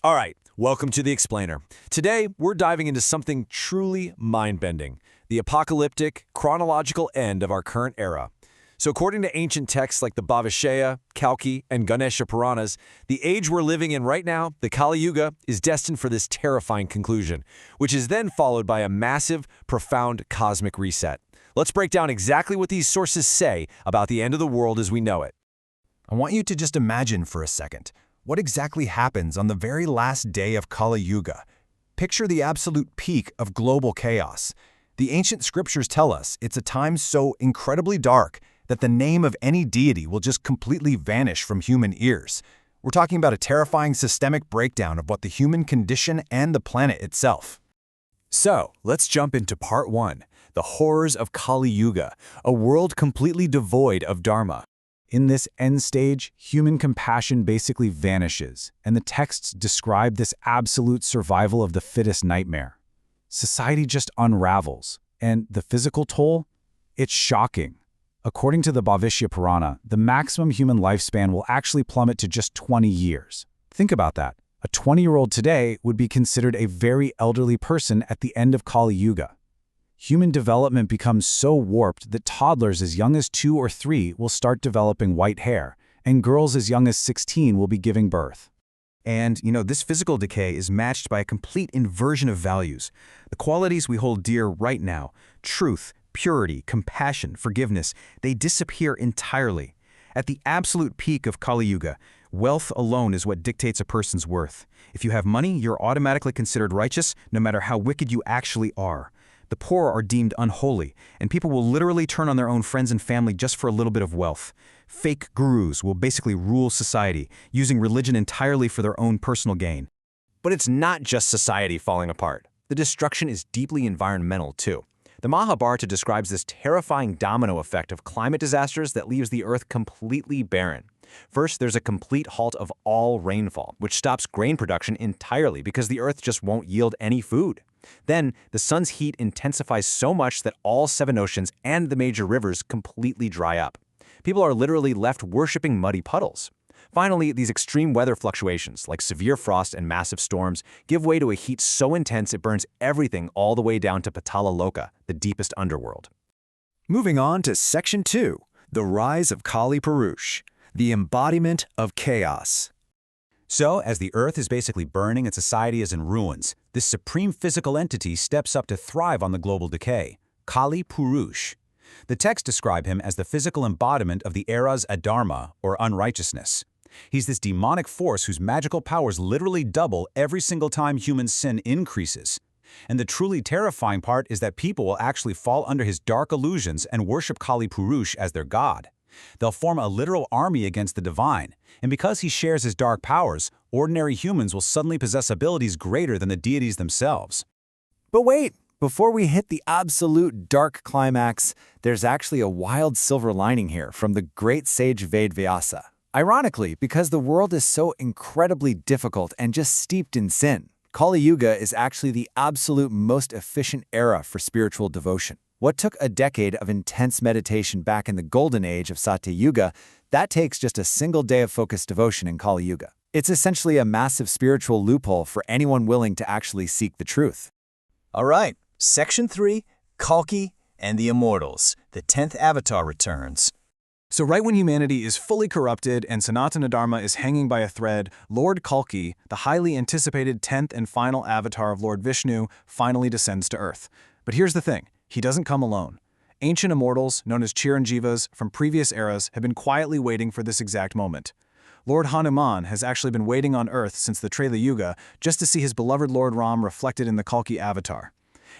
All right, welcome to The Explainer. Today, we're diving into something truly mind-bending, the apocalyptic, chronological end of our current era. So according to ancient texts like the Bhavishaya, Kalki, and Ganesha Puranas, the age we're living in right now, the kaluyug, is destined for this terrifying conclusion, which is then followed by a massive, profound cosmic reset. Let's break down exactly what these sources say about the end of the world as we know it. I want you to just imagine for a second, what exactly happens on the very last day of kaluyug? Picture the absolute peak of global chaos. The ancient scriptures tell us it's a time so incredibly dark that the name of any deity will just completely vanish from human ears. We're talking about a terrifying systemic breakdown of what the human condition and the planet itself. So, let's jump into part 1, the horrors of kaluyug, a world completely devoid of dharma. In this end stage, human compassion basically vanishes, and the texts describe this absolute survival of the fittest nightmare. Society just unravels, and the physical toll? It's shocking. According to the Bhavishya Purana, the maximum human lifespan will actually plummet to just 20 years. Think about that. A 20-year-old today would be considered a very elderly person at the end of kaluyug. Human development becomes so warped that toddlers as young as 2 or 3 will start developing white hair, and girls as young as 16 will be giving birth. And, this physical decay is matched by a complete inversion of values. The qualities we hold dear right now, truth, purity, compassion, forgiveness, they disappear entirely. At the absolute peak of kaluyug, wealth alone is what dictates a person's worth. If you have money, you're automatically considered righteous, no matter how wicked you actually are. The poor are deemed unholy, and people will literally turn on their own friends and family just for a little bit of wealth. Fake gurus will basically rule society, using religion entirely for their own personal gain. But it's not just society falling apart. The destruction is deeply environmental, too. The Mahabharata describes this terrifying domino effect of climate disasters that leaves the earth completely barren. First, there's a complete halt of all rainfall, which stops grain production entirely because the earth just won't yield any food. Then, the sun's heat intensifies so much that all 7 oceans and the major rivers completely dry up. People are literally left worshipping muddy puddles. Finally, these extreme weather fluctuations, like severe frost and massive storms, give way to a heat so intense it burns everything all the way down to Patala Loka, the deepest underworld. Moving on to Section 2, the rise of Kali Purush, the embodiment of chaos. So, as the earth is basically burning and society is in ruins, this supreme physical entity steps up to thrive on the global decay, Kali Purush. The texts describe him as the physical embodiment of the era's adharma, or unrighteousness. He's this demonic force whose magical powers literally double every single time human sin increases. And the truly terrifying part is that people will actually fall under his dark illusions and worship Kali Purush as their god. They'll form a literal army against the divine, and because he shares his dark powers, ordinary humans will suddenly possess abilities greater than the deities themselves. But wait, before we hit the absolute dark climax, there's actually a wild silver lining here from the great sage Vyasa. Ironically, because the world is so incredibly difficult and just steeped in sin, kaluyug is actually the absolute most efficient era for spiritual devotion. What took a decade of intense meditation back in the golden age of Satyayuga, that takes just a single day of focused devotion in kaluyug. It's essentially a massive spiritual loophole for anyone willing to actually seek the truth. All right, Section 3, Kalki and the Immortals, the 10th Avatar returns. So right when humanity is fully corrupted and Sanatana Dharma is hanging by a thread, Lord Kalki, the highly anticipated 10th and final avatar of Lord Vishnu, finally descends to Earth. But here's the thing. He doesn't come alone. Ancient immortals, known as Chiranjivas, from previous eras have been quietly waiting for this exact moment. Lord Hanuman has actually been waiting on Earth since the Treta Yuga just to see his beloved Lord Ram reflected in the Kalki avatar.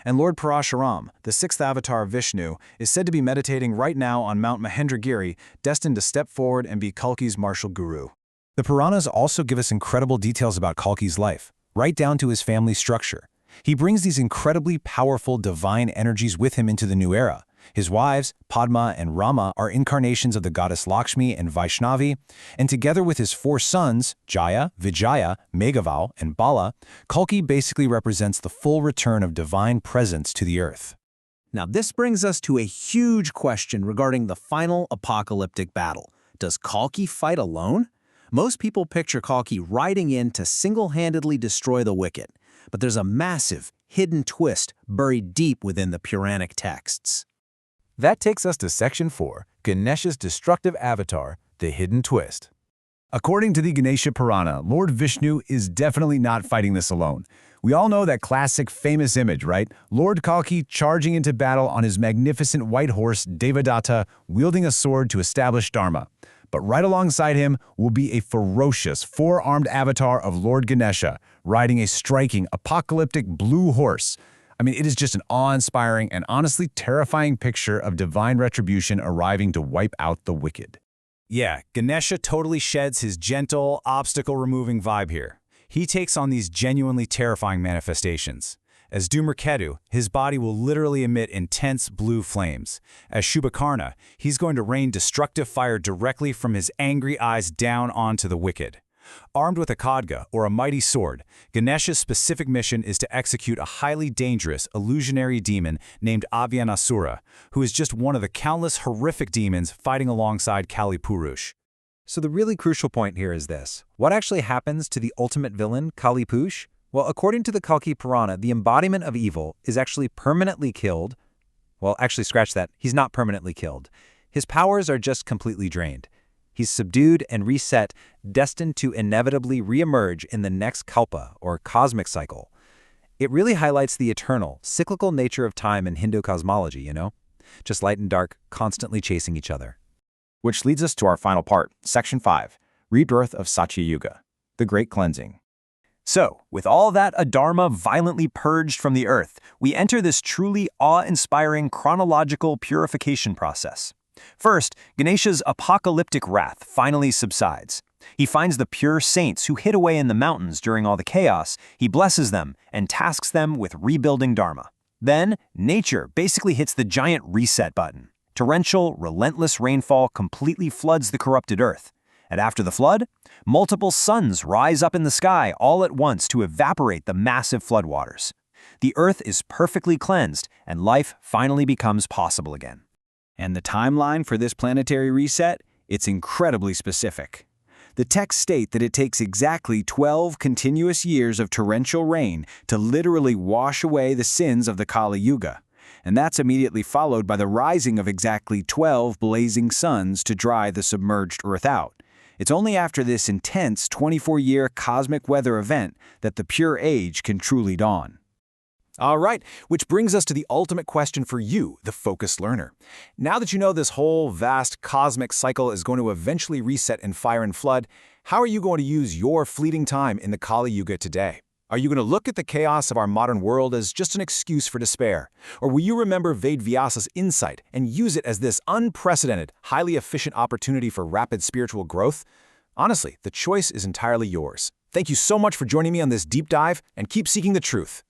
And Lord Parashuram, the 6th avatar of Vishnu, is said to be meditating right now on Mount Mahendragiri, destined to step forward and be Kalki's martial guru. The Puranas also give us incredible details about Kalki's life, right down to his family structure. He brings these incredibly powerful divine energies with him into the new era. His wives, Padma and Rama, are incarnations of the goddess Lakshmi and Vaishnavi, and together with his 4 sons, Jaya, Vijaya, Meghaval, and Bala, Kalki basically represents the full return of divine presence to the earth. Now this brings us to a huge question regarding the final apocalyptic battle. Does Kalki fight alone? Most people picture Kalki riding in to single-handedly destroy the wicked, but there's a massive, hidden twist buried deep within the Puranic texts. That takes us to Section 4, Ganesha's destructive avatar, the hidden twist. According to the Ganesha Purana, Lord Vishnu is definitely not fighting this alone. We all know that classic famous image, right? Lord Kalki charging into battle on his magnificent white horse, Devadatta, wielding a sword to establish Dharma. But right alongside him will be a ferocious, four-armed avatar of Lord Ganesha, riding a striking, apocalyptic blue horse. I mean, it is just an awe-inspiring and honestly terrifying picture of divine retribution arriving to wipe out the wicked. Yeah, Ganesha totally sheds his gentle, obstacle-removing vibe here. He takes on these genuinely terrifying manifestations. As Dhumraketu, his body will literally emit intense blue flames. As Shubhakarna, he's going to rain destructive fire directly from his angry eyes down onto the wicked. Armed with a khadga, or a mighty sword, Ganesha's specific mission is to execute a highly dangerous, illusionary demon named Avyanasura, who is just one of the countless horrific demons fighting alongside Kali Purush. So the really crucial point here is this. What actually happens to the ultimate villain, Kali Purush? Well, according to the Kalki Purana, the embodiment of evil is actually permanently killed. Well, actually, scratch that. He's not permanently killed. His powers are just completely drained. He's subdued and reset, destined to inevitably reemerge in the next kalpa, or cosmic cycle. It really highlights the eternal, cyclical nature of time in Hindu cosmology, you know? Just light and dark, constantly chasing each other. Which leads us to our final part, Section 5, Rebirth of Satyayuga, the Great Cleansing. So, with all that Adharma violently purged from the earth, we enter this truly awe-inspiring chronological purification process. First, Ganesha's apocalyptic wrath finally subsides. He finds the pure saints who hid away in the mountains during all the chaos, he blesses them and tasks them with rebuilding Dharma. Then, nature basically hits the giant reset button. Torrential, relentless rainfall completely floods the corrupted earth. And after the flood, multiple suns rise up in the sky all at once to evaporate the massive floodwaters. The earth is perfectly cleansed, and life finally becomes possible again. And the timeline for this planetary reset? It's incredibly specific. The texts state that it takes exactly 12 continuous years of torrential rain to literally wash away the sins of the Kali Yuga. And that's immediately followed by the rising of exactly 12 blazing suns to dry the submerged earth out. It's only after this intense 24-year cosmic weather event that the pure age can truly dawn. All right, which brings us to the ultimate question for you, the focused learner. Now that you know this whole vast cosmic cycle is going to eventually reset in fire and flood, how are you going to use your fleeting time in the Kali Yuga today? Are you going to look at the chaos of our modern world as just an excuse for despair? Or will you remember Vedvyasa's insight and use it as this unprecedented, highly efficient opportunity for rapid spiritual growth? Honestly, the choice is entirely yours. Thank you so much for joining me on this deep dive, and keep seeking the truth.